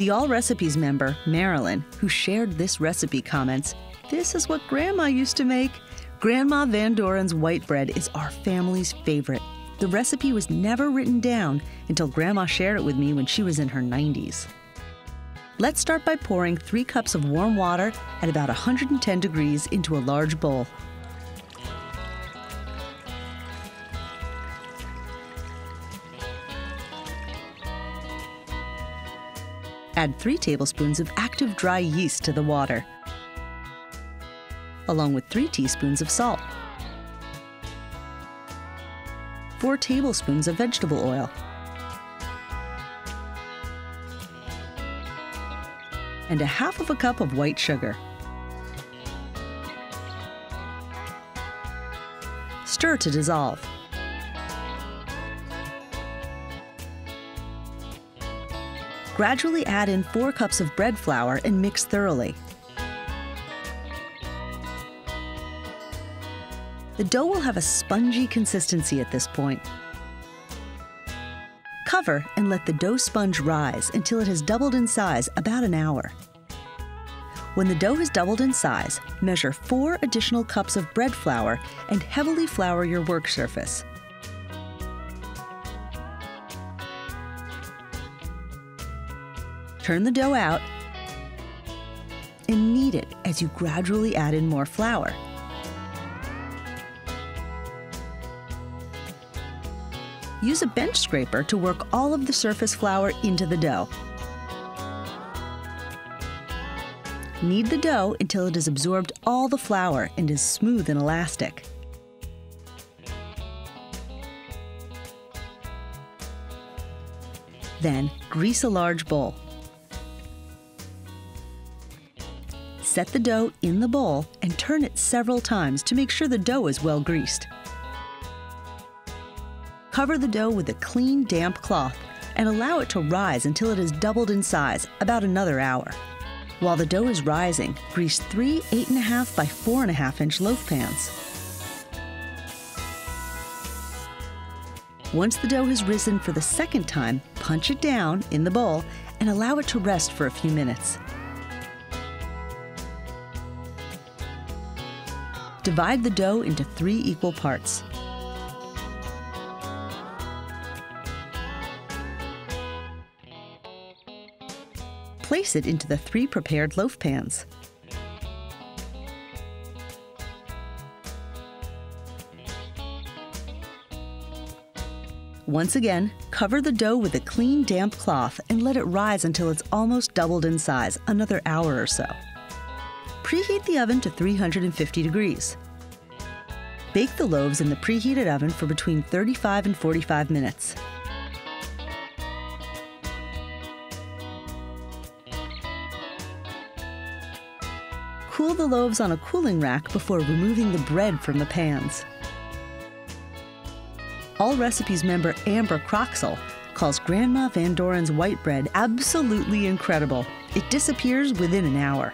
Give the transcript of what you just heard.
The All Recipes member, Marilyn, who shared this recipe, comments, "This is what Grandma used to make. Grandma Van Doren's white bread is our family's favorite. The recipe was never written down until Grandma shared it with me when she was in her 90s. Let's start by pouring 3 cups of warm water at about 110 degrees into a large bowl. Add 3 tablespoons of active dry yeast to the water, along with 3 teaspoons of salt, 4 tablespoons of vegetable oil, and a half of a cup of white sugar. Stir to dissolve. Gradually add in 4 cups of bread flour and mix thoroughly. The dough will have a spongy consistency at this point. Cover and let the dough sponge rise until it has doubled in size about an hour. When the dough has doubled in size, measure 4 additional cups of bread flour and heavily flour your work surface. Turn the dough out and knead it as you gradually add in more flour. Use a bench scraper to work all of the surface flour into the dough. Knead the dough until it has absorbed all the flour and is smooth and elastic. Then, grease a large bowl. Set the dough in the bowl and turn it several times to make sure the dough is well greased. Cover the dough with a clean, damp cloth and allow it to rise until it has doubled in size, about another hour. While the dough is rising, grease 3 8.5 by 4.5 inch loaf pans. Once the dough has risen for the second time, punch it down in the bowl and allow it to rest for a few minutes. Divide the dough into 3 equal parts. Place it into the 3 prepared loaf pans. Once again, cover the dough with a clean, damp cloth and let it rise until it's almost doubled in size, another hour or so. Preheat the oven to 350 degrees. Bake the loaves in the preheated oven for between 35 and 45 minutes. Cool the loaves on a cooling rack before removing the bread from the pans. All Recipes member Amber Croxall calls Grandma Van Doren's white bread absolutely incredible. It disappears within an hour.